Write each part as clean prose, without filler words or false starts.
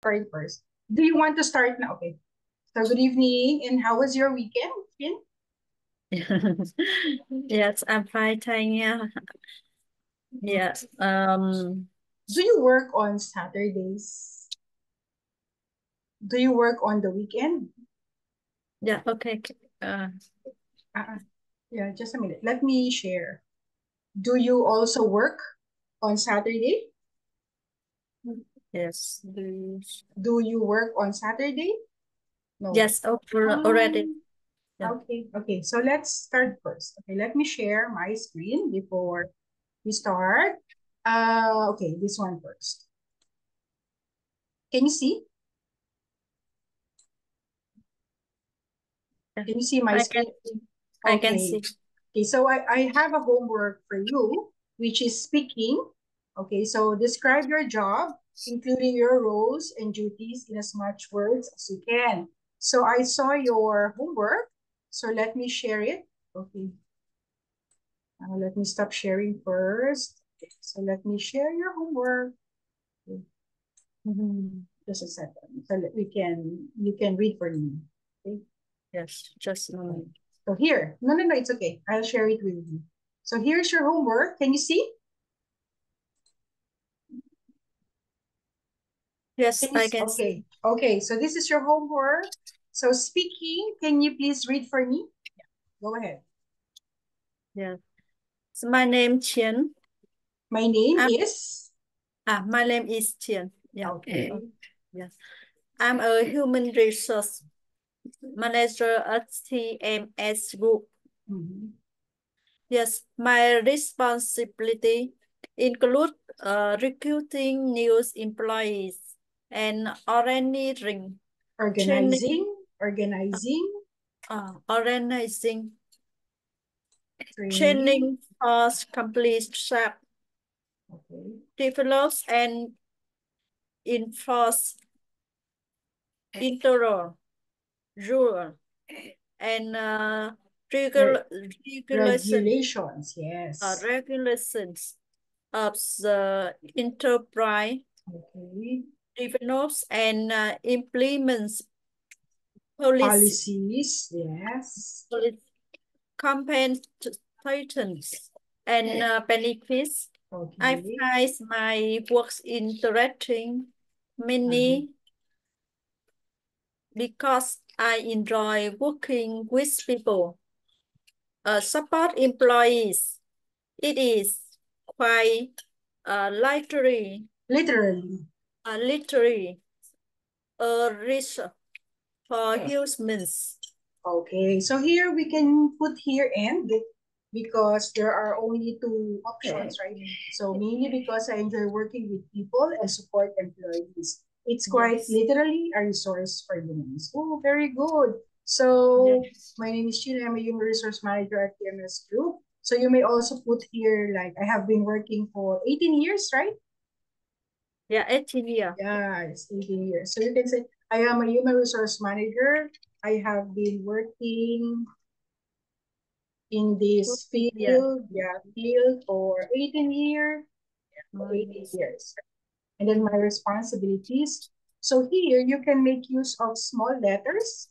start first. Do you want to start now? Okay. So good evening, and how was your weekend, Finn? Yes, I'm fine, thank you. Yes. Do you work on Saturdays? Do you work on the weekend? Yeah. Okay. Yeah, just a minute. Let me share. Do you also work on Saturday? Yes. Do you work on Saturday? No. Yes. Already. Yeah. Okay. So let's start first. Okay, let me share my screen before we start. Okay, this one first. Can you see? Yeah. Can you see my I screen? can. I can Okay. see. Okay, so I have a homework for you, which is speaking. Okay, so describe your job, including your roles and duties in as much words as you can. So I saw your homework, so let me share it. Okay, let me stop sharing first. Okay, so let me share your homework. Okay. Just a second, so you can read for me. Okay. Yes. Just a moment. So here, no, it's okay. I'll share it with you. So here's your homework. Can you see? Yes, Can you I see? can Okay. see. Okay. So this is your homework. So speaking, can you please read for me? Yeah. Go ahead. Yeah. So my name Qian. My name I'm is. my name is Qian. Yeah. Okay. Yes. I'm a human resource manager at TMS Group. Mhm. Yes, my responsibility include recruiting new employees and organizing training, Organizing, organizing training. training for complete staff, Okay. develops and enforce internal rule and Re regulation regulations. Yes. regulations of the enterprise, Okay. develops and implements policy, Policies. Yes. compensations and benefits. I Okay. find my work interesting Uh-huh. many because I enjoy working with people. Support employees. It is quite literally, Literally. literally a research for humans. Okay, so here we can put here and because there are only two options, right? So mainly because I enjoy working with people and support employees. It's quite Yes. literally a resource for humans. Oh, very good. So Yes. my name is Sheila. I'm a human resource manager at TMS Group. So you may also put here like I have been working for 18 years, right? Yeah, 18 years. Yeah, it's 18 years. So you can say I am a human resource manager. I have been working in this 14 years. field for 18 years, for Oh, 18 yes. years. And then my responsibilities. So here you can make use of small letters,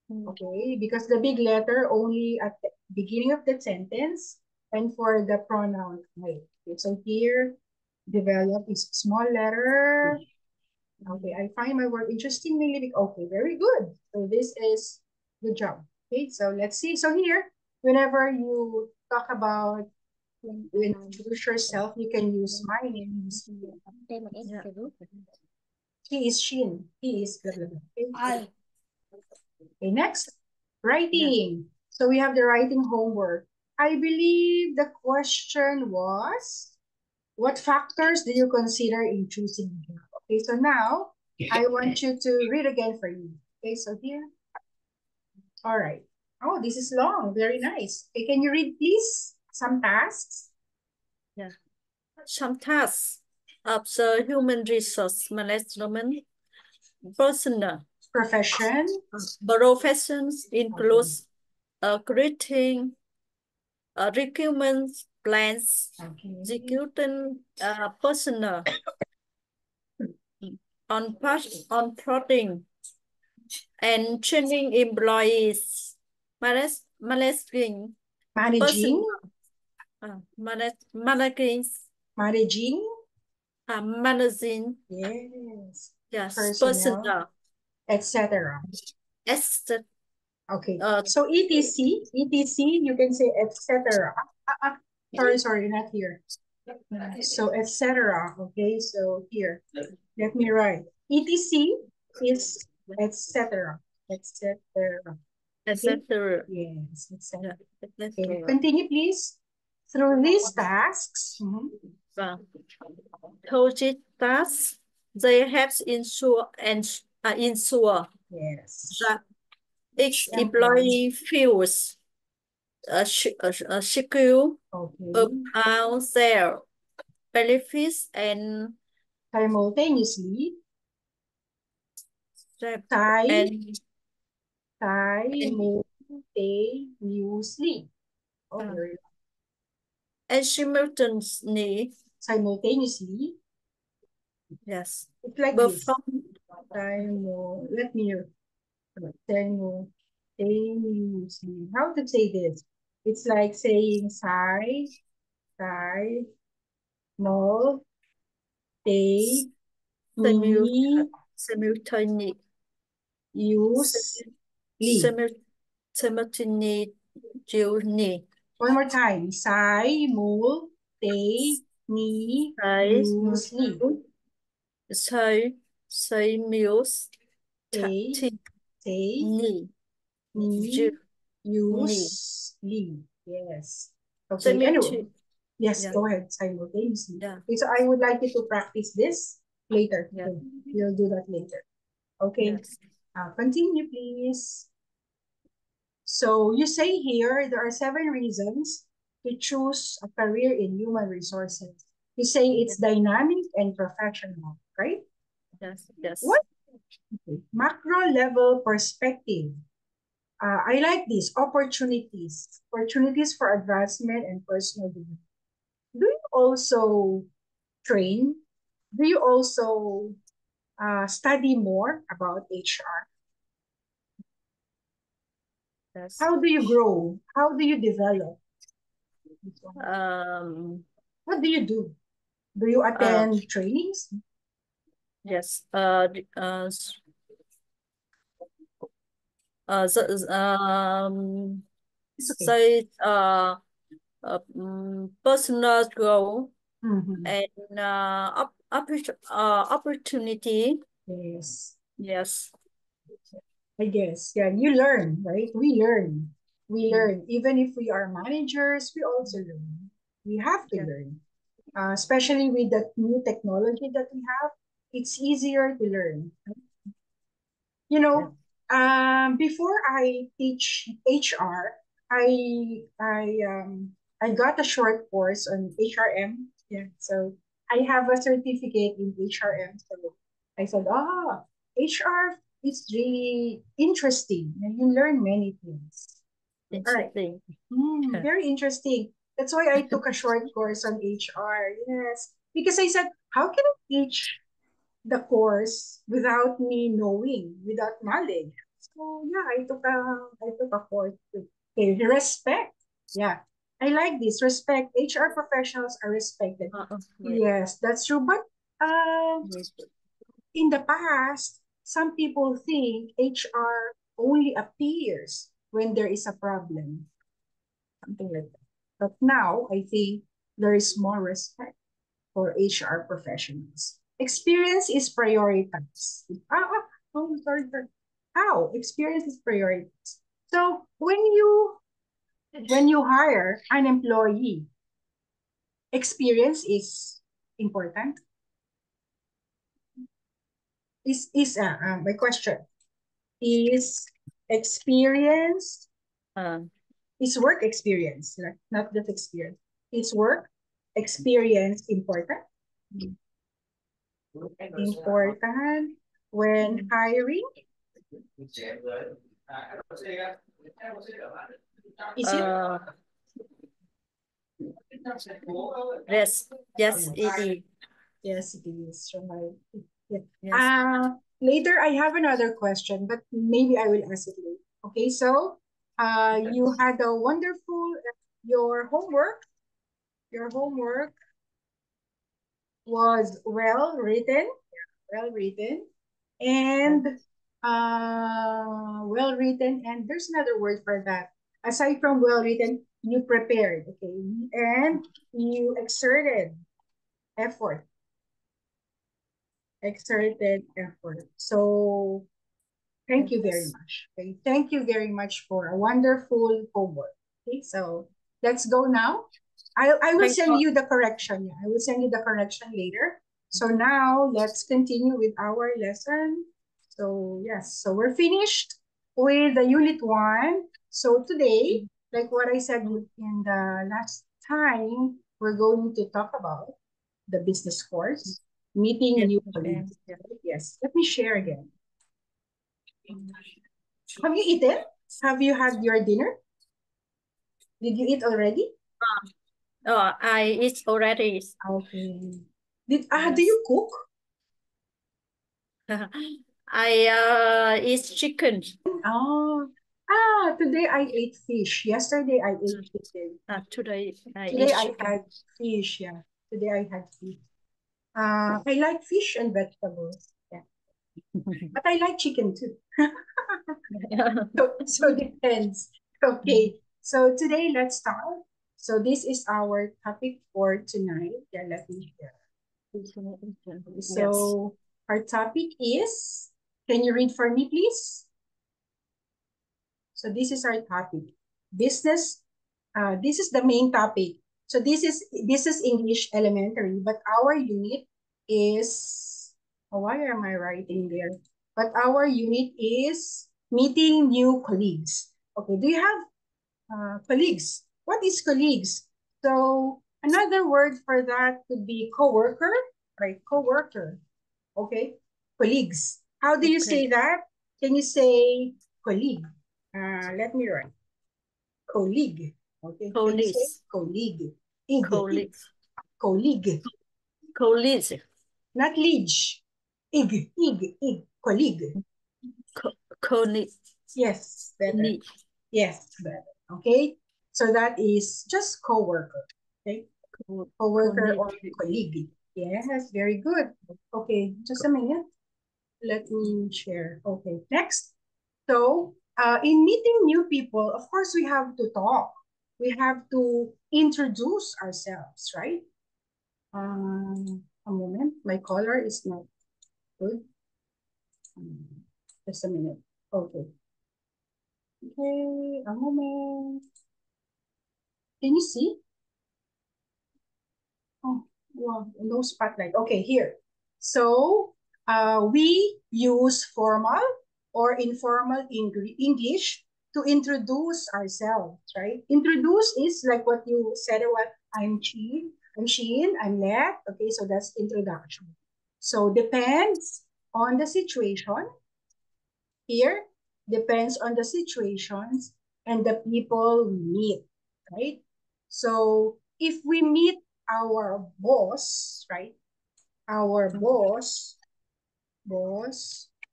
okay, because the big letter only at the beginning of the sentence and for the pronoun I. Okay, so here develop is small letter. Okay, I find my work interesting mainly. Okay, very good. So this is good job. Okay, so let's see. So here, whenever you talk about when you introduce yourself, you can use my name is Shin. Yeah. He is Shin. He is blah, blah, blah. Okay, I. okay, next, Yeah. writing. So we have the writing homework. I believe the question was, what factors do you consider in choosing a job? Okay, so now I want you to read again for you. Okay, so here. All right. Oh, this is long. Very nice. Okay, can you read, please? Some tasks. Yeah. Some tasks of the human resource management personnel Profession. professions Okay. includes creating recruitment plans, Okay. executing personnel onboarding and training employees, managing Managing, managing managing, managing yes, yes personnel, personnel, etc. etc. Okay, so etc, you can say etc. Sorry, not here. So etc. Okay, so here, let me write. etc is etc. Etc. Okay, etc. yes, etc. Yeah, Okay, etc. continue please. Through these tasks, Project tasks, they have ensure yes, that each employee feels secure okay, about their benefits and simultaneously, and, simultaneously. Oh, very long. and simultaneously, Simultaneously, yes, it's like this. perform Let me simultaneously. How to say this? It's like saying no, they, simul- ni, simultaneously, use, li. simul- simultaneously, One more time. Simultaneously. say simultaneously, Tay, tay, ni, use, li. Yes. Okay. Anyway, simultaneously, yes, yeah, go ahead. Simultaneously. yeah, Okay, so I would like you to practice this later. yeah, Okay. We'll do that later. Okay. yes, Continue, please. So you say here there are 7 reasons to choose a career in human resources. You say it's dynamic and professional, right? yes. What? Okay. Macro level perspective. I like this. Opportunities for advancement and personal development. Do you also train? Do you also study more about HR? Yes. How do you grow? How do you develop? Um, What do you do? Do you uh, attend trainings? yes. It's okay. Say, personal growth Mm-hmm. and opportunity. Yes, Yes. I guess. Yeah, you learn, right? We learn. We Mm. learn. Even if we are managers, we also learn. We have to Yeah. learn. Especially with the new technology that we have, it's easier to learn. You Yeah. know, before I teach HR, I got a short course on HRM. Yeah, so I have a certificate in HRM. So I said, HR is really interesting, and you learn many things. All right. Interesting. Very interesting. That's why I took a short course on HR. Yes, because I said, how can I teach the course without me knowing, without knowledge? So yeah, I took a course. Okay, respect. Yeah, I like this. Respect. HR professionals are respected. Right. Yes, that's true. But Yes. in the past, some people think HR only appears when there is a problem, something like that. But now I think there is more respect for HR professionals. Experience is prioritized. Sorry. How? Experience is prioritized. So when you hire an employee, experience is important. My question is experience Uh, is work experience, not just experience. Is work experience important? Important when hiring? Is it? uh, yes, yes, Yes. it is. Yes, it is. Right. Yeah. Yes. Later I have another question, but maybe I will ask it later. Okay, so you had a wonderful your homework. Your homework was well written, and well written, and there's another word for that. Aside from well written, you prepared, okay, and you effort, exerted effort. So thank you very Yes. much. Okay, thank you very much for a wonderful homework. Okay, so let's go now. I will Thank send God. you the correction. Yeah, I will send you the correction later. So now let's continue with our lesson. So yes, so we're finished with the unit 1. So today, like what I said in the last time, we're going to talk about the business course, meeting Yes. new Okay. colleagues. Yeah. Yes, let me share again. Have you eaten? Have you had your dinner? Did you eat already? Oh, I eat already. Okay. Do Yes. you cook? I eat chicken. Oh, today I ate fish. Yesterday I ate chicken. Today I eat Today I chicken. had fish. Yeah. Today I had fish. I like fish and vegetables. Yeah. But I like chicken too. So depends. Okay. So today let's start. So this is our topic for tonight. Yeah, let me share. Yes. So our topic is, can you read for me, please? So this is our topic. Business, this is the main topic. So this is English elementary, but our unit is, oh, why am I writing there? But our unit is meeting new colleagues. Okay, do you have colleagues? What is colleagues? So another word for that could be coworker, right? Coworker. Okay, colleagues. How do you Okay. say that? Can you say colleague? Let me write. Colleague. Okay, can you say Colleagues. colleague? Ig, ig. Colleagues. Colleague. Colleagues. Not liege. Ig, ig, ig. Colleague. Colleagues. Yes, better. Yes, better. Okay, so that is just coworker. Okay, coworker or colleague. Yes, very good. Okay, just a minute. Let me share. Okay, next. So, in meeting new people, of course, we have to talk. We have to introduce ourselves, right? A moment. My color is not good. Just a minute. Okay. Okay, a moment. Can you see? Oh, wow, no spotlight. Okay, here. So, we use formal or informal English to introduce ourselves, right? Introduce is like what you said a while. I'm Sheen, I'm Let. Okay, so that's introduction. So, depends on the situation. Here, depends on the situations and the people we meet, right? So if we meet our boss, right? Our boss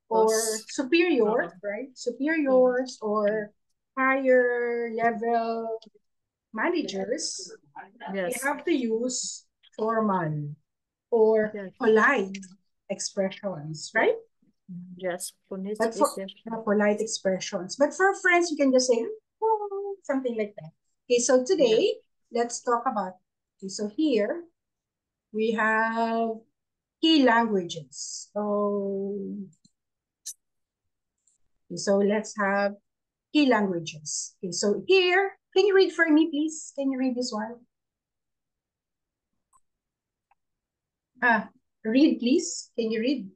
or superior, right? Superiors or higher level managers, we Yes. have to use formal or Yes. polite expressions, right? Yes. But for polite expressions. But for friends, you can just say, oh, something like that. Okay, so today, let's talk about, okay, so here, we have key languages. So let's have key languages. Okay, so here, can you read for me, please? Can you read this one? Read, please. Can you read?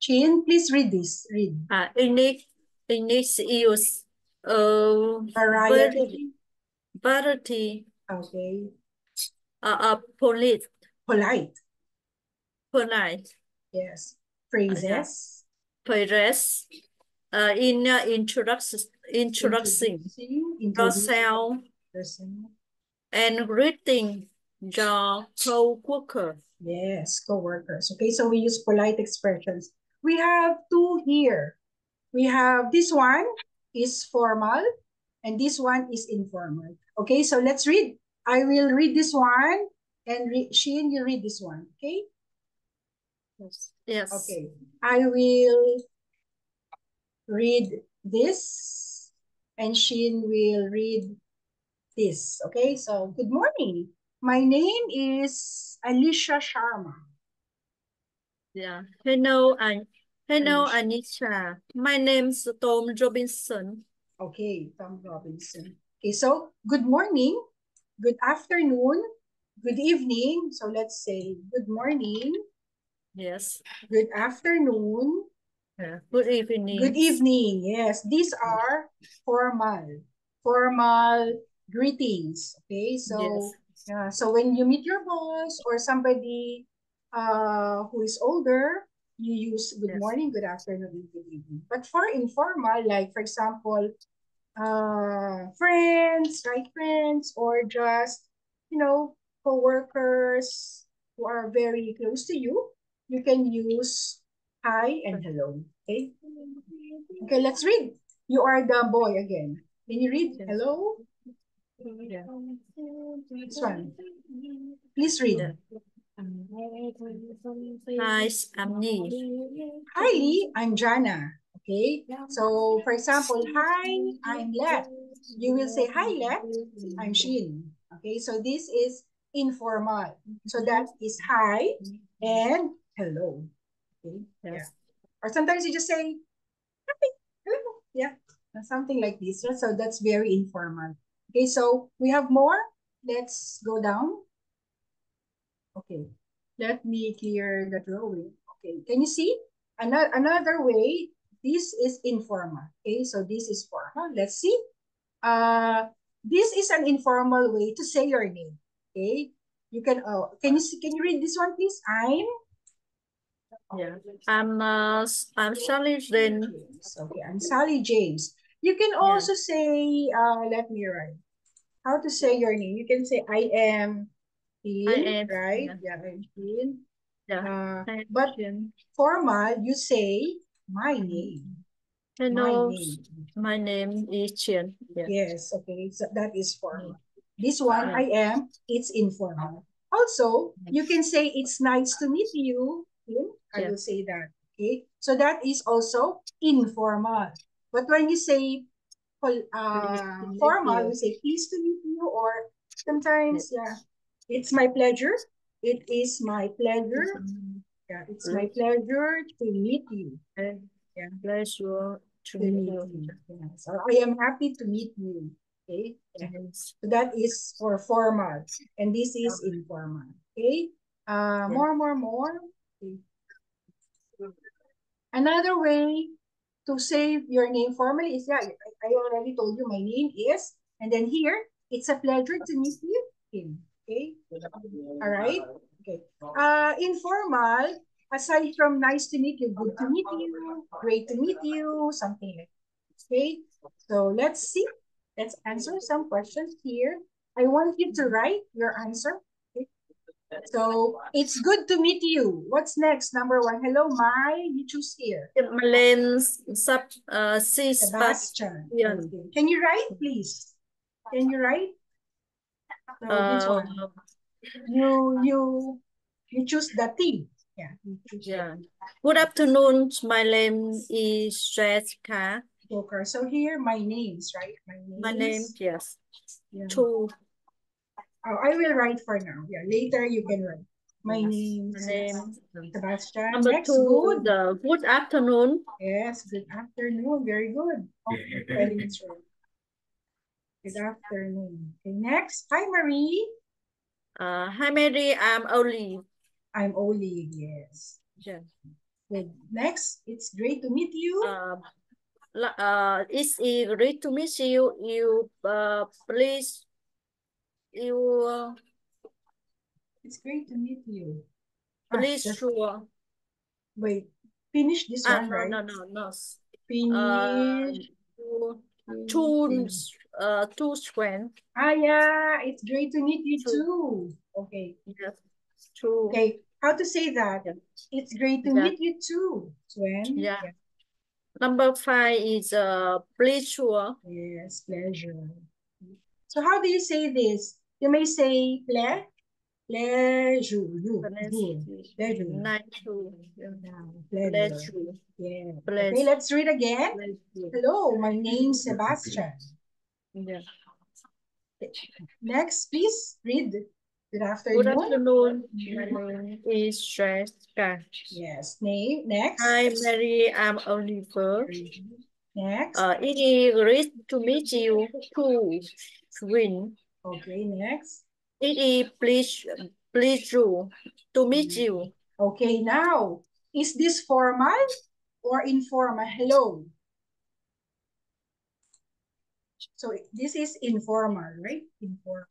Chin, please read this. Read. English use Variety. variety Okay. polite Polite. polite Yes. yeah Phrases. press in introduction Introducing yourself person. and greeting your co-worker. Yes, co-workers. Okay, so we use polite expressions. We have two here. We have this one is formal and this one is informal. Okay, so let's read. I will read this one and Sheen, you read this one. Okay? Yes. Yes. Okay. I will read this and Sheen will read this. Okay, so good morning. My name is Alicia Sharma. Yeah. Hello, Alicia. Anisha. My name's Tom Robinson. Okay, Tom Robinson. Okay, so good morning, good afternoon, good evening. So let's say good morning, Yes. good afternoon, Yeah. Good evening. good evening. Yes, these are formal greetings. Okay, so Yes. yeah, so when you meet your boss or somebody who is older, you use good Yes. morning, good afternoon, and good evening. But for informal, like for example, friends, right? Friends, or just, you know, co-workers who are very close to you, you can use hi and hello. Okay. Okay, let's read. You are the boy again. Can you read? Yes. Hello? Yeah. This one. Please read. Yeah. Hi, I'm Nhi. Hi, Lee. I'm Jana. Okay. So, for example, hi, I'm Let. You will say, hi, Let. I'm Shin. Okay. So, this is informal. So, that is hi and hello. Okay. Yes. Yeah. Or sometimes you just say, hi, hello. Yeah. Something like this. So, that's very informal. Okay. So, we have more. Let's go down. Okay. Let me clear the drawing. Okay. Can you see? Another way, this is informal. Okay, so this is formal. Let's see. This is an informal way to say your name. Okay, you can you read this one, please? Yeah. I'm Sally Jane. James. Okay, I'm Sally James. You can Yeah. also say, let me write. How to say your name? You can say I am I in, am. right? Yeah. Yeah, I'm in. Yeah. I am But Jane. formal, you say my name. My Hello, name. my name is Chen. Yeah. Yes, okay. So that is formal. This one, Yeah. I am, it's informal. Also, you can say it's nice to meet you. I Yeah. will say that. Okay. So that is also informal. But when you say formal, we say pleased to meet you, or sometimes, yeah, it's my pleasure. It is my pleasure. Yeah, it's my pleasure to meet you. Yeah. Pleasure to To meet meet you. you. Yes. Or I am happy to meet you. Okay. Yeah. Yes. So that is for formal. And this is informal. Okay. More. Okay. Another way to say your name formally is, yeah, I already told you my name is, and then here, it's a pleasure to meet you. Okay. All right. Okay. Informal, aside from nice to meet you, good to meet you, great to meet you, something like that. Okay. So let's see. Let's answer some questions here. I want you to write your answer. Okay. So it's good to meet you. What's next? Number one. Hello, Mai. You choose here. My name's Sebastian. Sebastian. Okay. Can you write, please? Can you write? So this one. You choose the T. Yeah. Yeah. Good afternoon. My name is Jessica. Joker. So here, my names, right? My name, yes. Yeah. Two. Oh, I will write for now. Yeah, later you can write. My name My name. Sebastian. Number Next, two, good. good afternoon. Yes, good afternoon. Very good. Okay, spelling is right. Good afternoon. Okay, next. Hi, Marie. Hi, Mary. I'm Olive. I'm Olive. Yes. Yeah. Good. Next, it's great to meet you. It's great to meet you. Please, It's great to meet you. please, Just sure. wait. Finish this one, No, right? no. Finish. Two strength. Yeah, it's great to meet you too. Okay. Yes, true. Okay. How to say that? Yeah. It's great to Yeah. meet you too, Swen. Yeah. Number 5 is pleasure. Yes, pleasure. So how do you say this? You may say pleasure. Pleasure. Pleasure. Yeah, pleasure. Pleasure. Yeah. Okay, Pleasure. let's read again. Pleasure. Hello, my name's Sebastian. Yeah. Next, please read. Good Good afternoon. afternoon. My name is Jessica. Yes, name. Next. Hi, Mary. I'm Oliver. Next. It is great to meet you too, Swin. Okay, next. It is pleasure to meet you. Okay, now, is this formal or informal? Hello. So this is informal, right? Informal.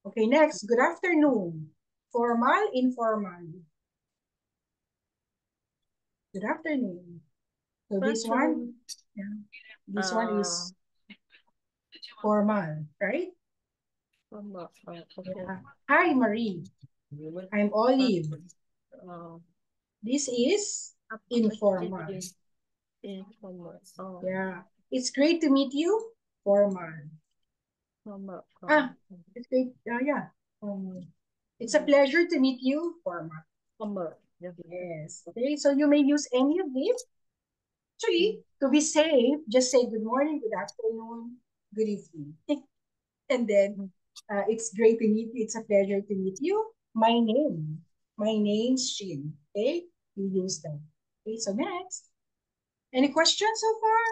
Okay, next. Good afternoon. Formal, informal. Good afternoon. So this one, yeah, this one is formal, right? Okay. Yeah. Hi, Marie. I'm Olive. This is informal. Informal. Yeah. It's great to meet you. Formal. It's great. Yeah. It's a pleasure to meet you. Formal. Yes. Okay. So you may use any of these. Actually, to be safe, just say good morning, good afternoon, good evening. And then it's great to meet you. It's a pleasure to meet you. My name's Shin. Okay, you use that. Okay, so next. Any questions so far?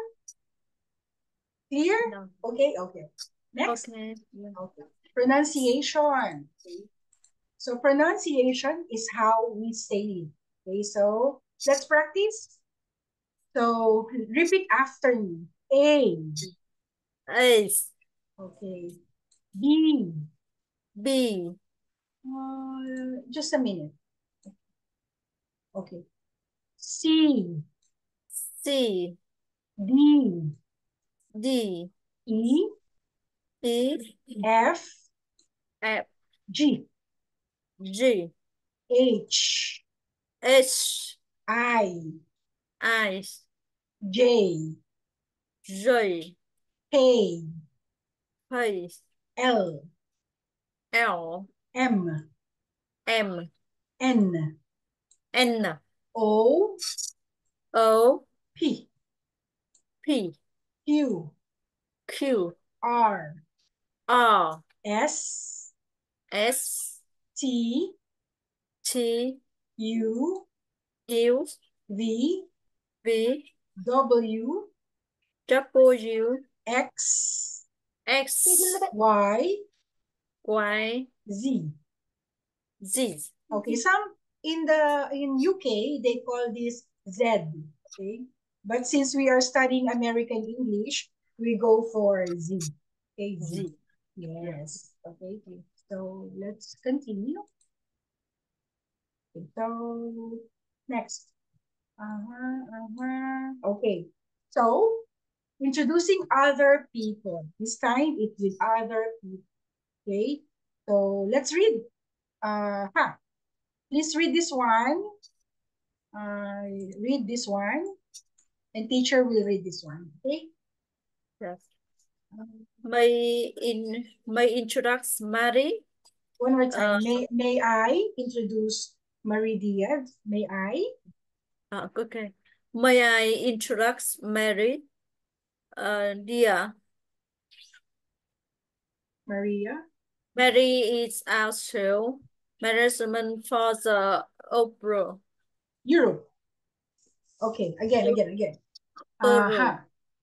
Clear? No. Okay. Next. Okay. Pronunciation. Okay. So pronunciation is how we say it. Okay, so let's practice. So repeat after me. A. Okay. B. Just a minute. Okay. C. D. E. F. G. H. I. J. K. L. M. N. O. P. Q. R. S. T. U. V. W. X. Y. Z. Okay, some in UK they call this Z. Okay, but since we are studying American English, we go for Z. Okay, Z. Yes. Okay. So let's continue. Okay, so next. Okay. So introducing other people. This time it's with other people. Okay. So let's read. Please read this one. Read this one. And teacher will read this one. Okay? Yes. May introduce Mary. One more time. May I introduce Marie Diaz? May I? Okay. May I introduce Mary? Dear. Maria? Mary is also management for the opera. Europe. Okay, again.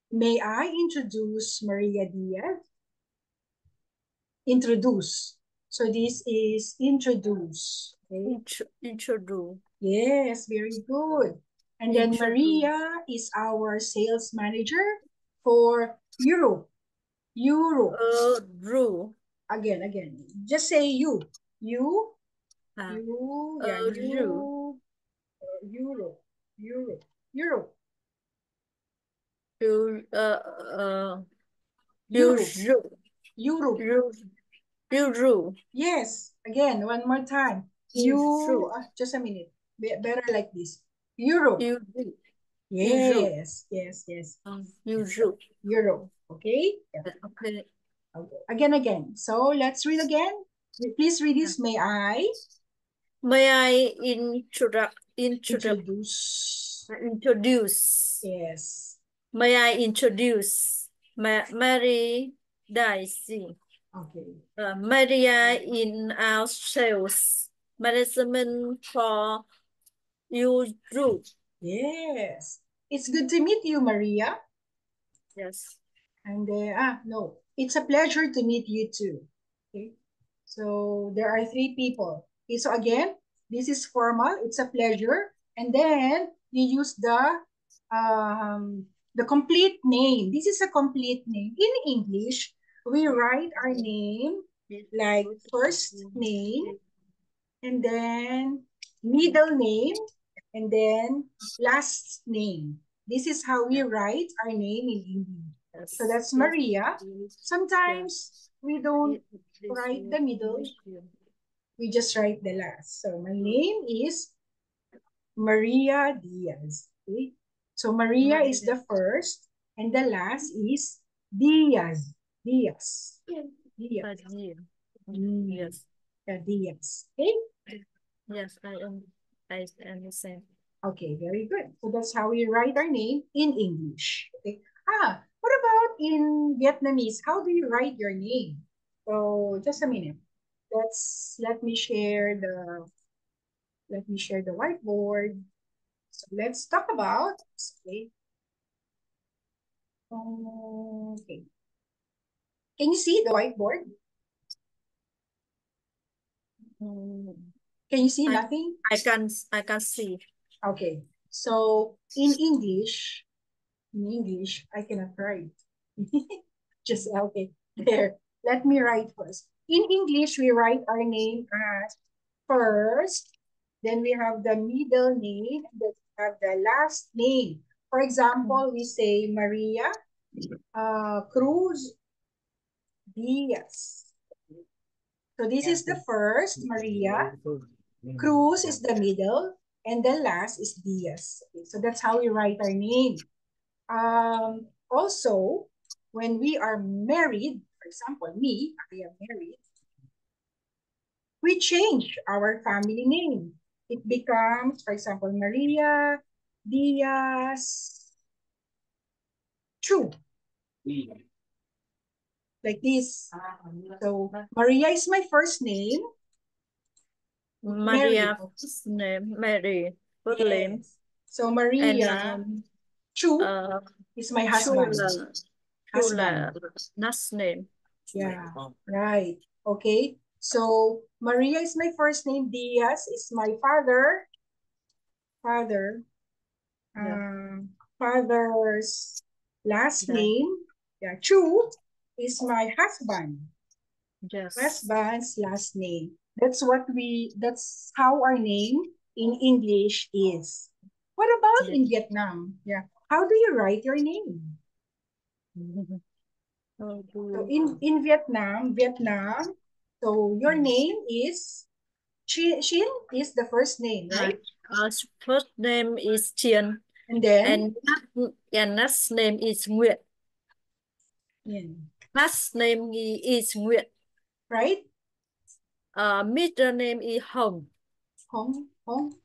May I introduce Maria Diaz? Introduce. So this is introduce. Okay? Introduce. Yes, very good. And then Maria is our sales manager for Europe. Again. Just say you. You. Europe. Europe. Yes. Again, one more time. Just a minute. Better like this. Europe. Yes, yes, yes. Europe. Europe. Okay? Yeah. Okay. Okay. Again. So let's read again. Please read this. May I introduce? Yes. May I introduce Mary Daisy? Okay. Maria in our sales management for Europe. Yes. It's good to meet you, Maria. Yes. And no, it's a pleasure to meet you too. Okay. So there are three people. Okay, so again, this is formal. It's a pleasure. And then you use the complete name. This is a complete name. In English, we write our name like first name, and then middle name, and then last name. This is how we write our name in English. So that's Maria. Sometimes we don't write the middle. We just write the last. So my name is Maria Diaz. Okay? So Maria is the first, and the last is Diaz. Diaz. Diaz. Yes. Diaz. Okay? Yes, I understand. Okay, very good. So that's how we write our name in English. Okay. What about in Vietnamese? How do you write your name? So just a minute. Let me share the whiteboard. So let's talk about. Okay. Okay. Can you see the whiteboard? Can you see nothing? I can see. Okay. So in English, I cannot write. Just okay. There. Let me write first. In English, we write our name as first, then we have the middle name, then we have the last name. For example, we say Maria Cruz Diaz. So this is the first, Maria. Cruz is the middle, and the last is Diaz. Okay, so that's how we write our name. Also, when we are married, for example, me, I am married, we change our family name. It becomes, for example, Maria Diaz Chu. Like this. So, Maria is my first name. Maria first name, Mary first name. So, Maria Chu is my husband. Chula, last name. Yeah, right. Okay. So, Maria is my first name. Diaz is my father's last name. Yeah, Chu is my husband. Yes. Husband's last name. That's how our name in English is. What about in Vietnam? Yeah. How do you write your name? So in Vietnam, so your name is Chin is the first name, right? First name is Chien. And then? And last name is Nguyệt. Last name is Nguyệt. Right? Middle name is Hồng. Hồng. Hồng.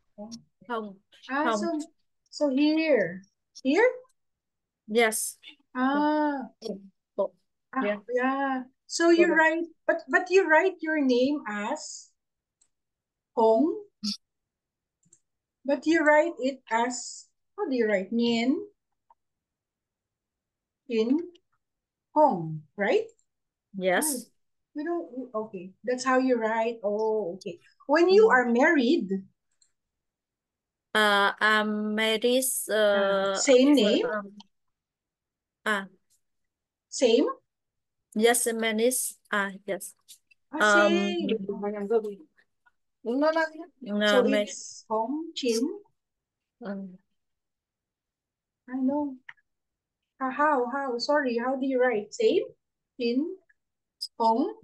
So here? Yes. Yeah. So you write, but you write your name as Hồng, but you write it as, how do you write? Nguyen, Hin, Hồng, right? Yes. We don't, okay. That's how you write. Oh, okay. When you are married, I'm married. Same name? Same? Yes, married. Yes. Same. So Mẹ. it's Hồng, Chin. I know. How? Sorry, how do you write? Same? Chin, Hồng,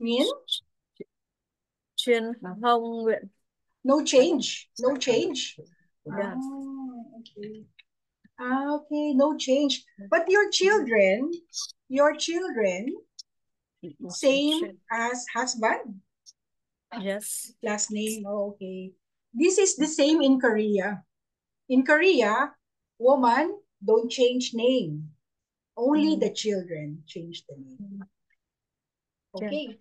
Nguyen? Truyền Hồng Nguyễn. No change. No change. Yeah. Okay. Okay, no change. But your children, same as husband? Yes. Last name, okay. This is the same in Korea. In Korea, woman don't change name. Only the children change the name. Okay.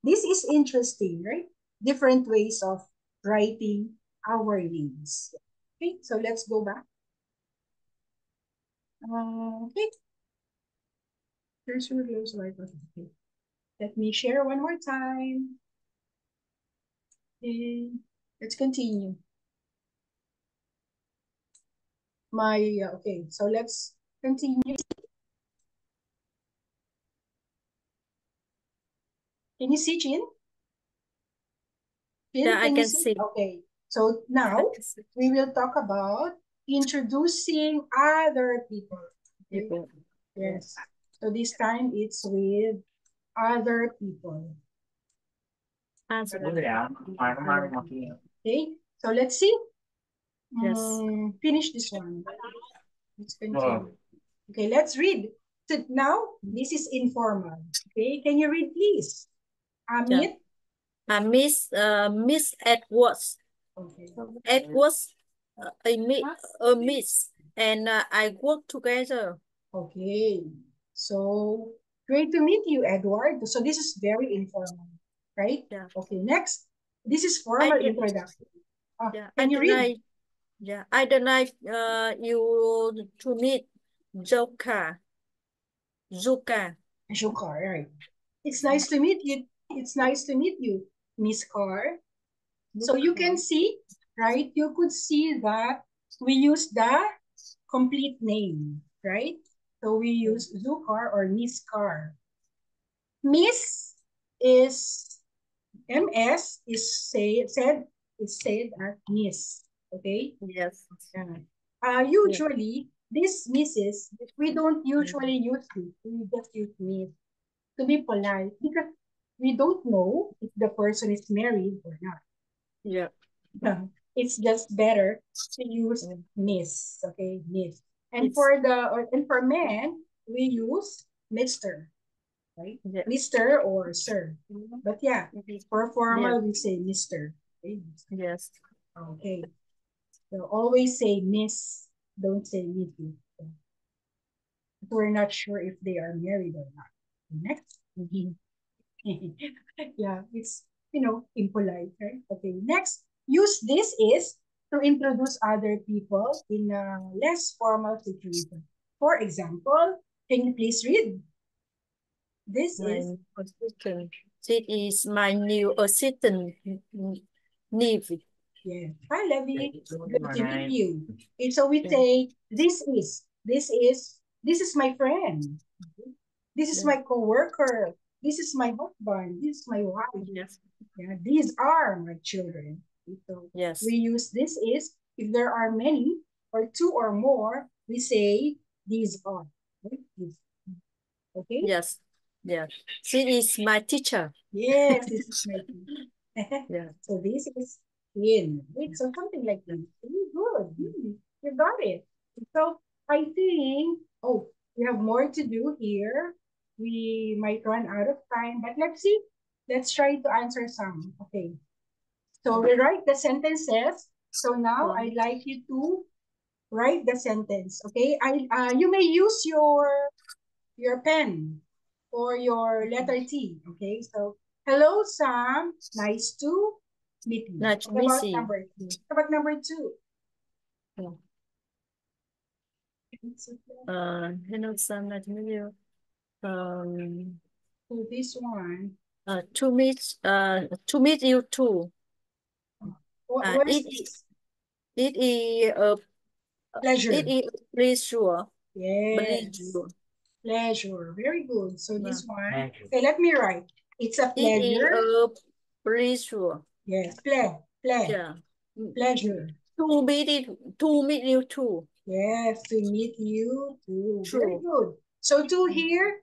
This is interesting, right? Different ways of writing our names. Okay, so let's go back. Okay. Here's your close right. Okay. Let me share one more time. Okay. Let's continue. Okay, so let's continue. Can you see, Chin? Yeah, I Can you can see? see. Okay, so now we will talk about introducing other people. Okay? People. Yes. So this time it's with other people. Answer. Okay, so let's see. Yes. Finish this one. Let's continue. Okay, let's read. So now, this is informal. Okay, can you read, please? Amit? Miss Edwards. Okay. Edwards, a miss, and I work together. Okay, so great to meet you, Edward. So this is very informal, right? Yeah. Okay, next. This is formal introduction. Can you read? I don't like you to meet Zuka, right. It's nice to meet you. It's nice to meet you, Miss Carr. So you can see, right? You could see that we use the complete name, right? So we use Zukar or Miss Carr. Miss is MS is said as Miss. Okay? Yes. Usually these Misses, we don't usually use it. We just use Miss to be polite because we don't know if the person is married or not. Yeah. It's just better to use Miss. Okay, Miss. And for men, we use Mr. Right? Yeah. Mr. or Sir. But yeah, for formal, we say Mr. Okay? Yes. Okay. So always say Miss, don't say Miss. We're not sure if they are married or not. Next. Yeah, it's, impolite, right? Okay, next. Use this is to introduce other people in a less formal situation. For example, can you please read? This is my new assistant, Neve. Yeah. Hi, Levy. Good to meet you. Okay, so we say, this is my friend. This is my coworker. This is my husband. This is my wife. Yes. Yeah, these are my children. So we use this is, if there are many or two or more, we say these are. Okay? Yes. Yeah. She is my teacher. Yes, this is my teacher. Yeah. So this is in. So something like this. Good. You got it. So I think, we have more to do here. We might run out of time, but let's see. Let's try to answer some. Okay. So rewrite the sentences. So now I'd like you to write the sentence. Okay. You may use your pen or your letter T. Okay. So hello, Sam. Nice to meet you. Nice to What meet about you. number two? What about number two? Hello, Sam. Nice to meet you. So this one. To meet you too. What is this? It is a Pleasure. It is a pleasure. Yes. Pleasure. Very good. So this one. Okay, let me write. It's a pleasure. It is a pleasure. Yes. Pleasure. To meet you too. Yes, to meet you too. Very good. So two here,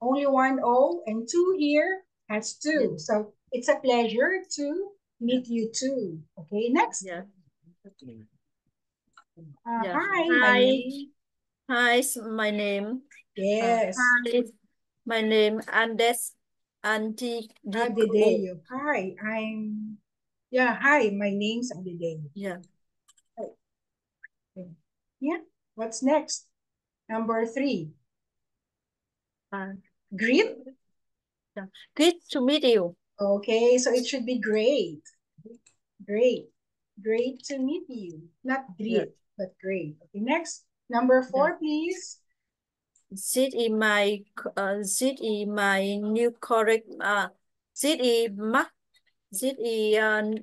only one O, and two here has two. So It's a pleasure to meet you too. Okay, next. Yeah. Hi, Hi. my name. Hi, my name. Yes. Hi, my name Andes Antidico. Adedeo. Hi, hi, my name's Adedeo. Yeah. Okay. Yeah, what's next? Number 3. Greet. Yeah. Good to meet you. Okay, so it should be great. Great. Great to meet you. Not great, but great. Okay, next. Number 4, please. This is my new correct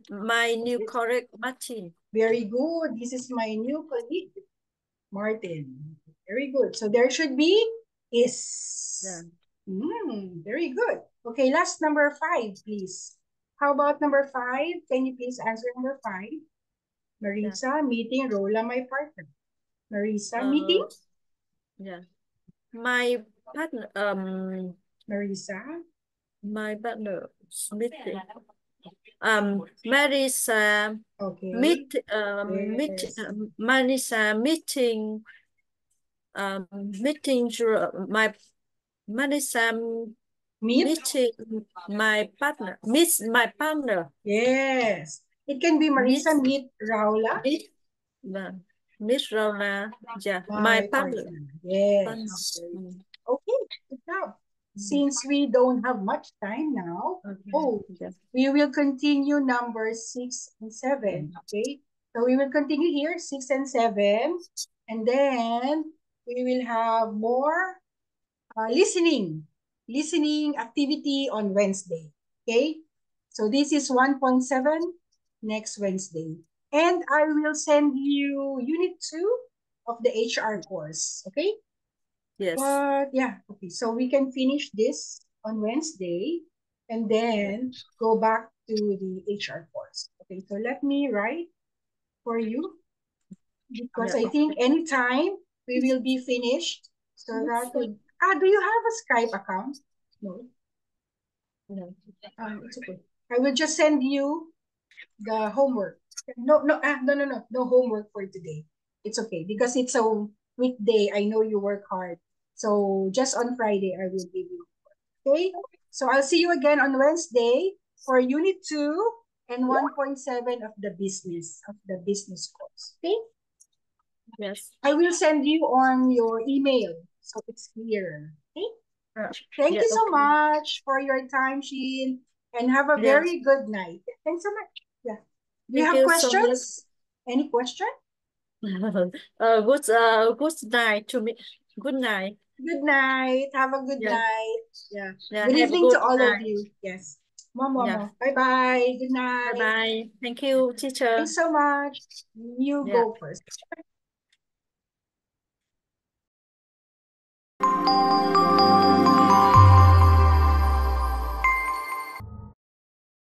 my new correct Martin. Very good. This is my new colleague, Martin. Very good. So there should be is. Yeah. Very good. Okay, last number 5, please. How about number 5? Can you please answer number 5? Marisa, meeting Rola, my partner. Marisa, meeting? Yeah. My partner, Marisa? My partner meeting. Marisa Okay. Marisa meeting meeting my Marisa meeting my partner. Miss my partner. Yes. It can be Marisa meet Raula. Miss Raula, yeah, my partner. Yes. Okay, good job. Since we don't have much time now, we will continue number 6 and 7. Okay, so we will continue here 6 and 7, and then we will have more listening activity on Wednesday. Okay, so this is 1.7 next Wednesday, and I will send you unit 2 of the HR course. Okay. Yes. But yeah, okay. So we can finish this on Wednesday and then go back to the HR course. Okay, so let me write for you because I think anytime we will be finished. So that would, do you have a Skype account? No. No. It's okay. I will just send you the homework. No homework for today. It's okay because it's a weekday. I know you work hard. So just on Friday, I will give you. Okay? So I'll see you again on Wednesday for Unit 2 and 1.7 of the business course. Okay? Yes. I will send you on your email so it's clear. Okay? Thank you so much for your time, Sheen, and have a very good night. Thanks so much. Yeah. Do you have questions? Any question? Good night to me. Good night. Good night. Have a good night. Yeah. Good Have evening a good to all night. of you. Yes. Mama. Bye-bye. Good night. Bye-bye. Thank you, teacher. Thanks so much. You go first.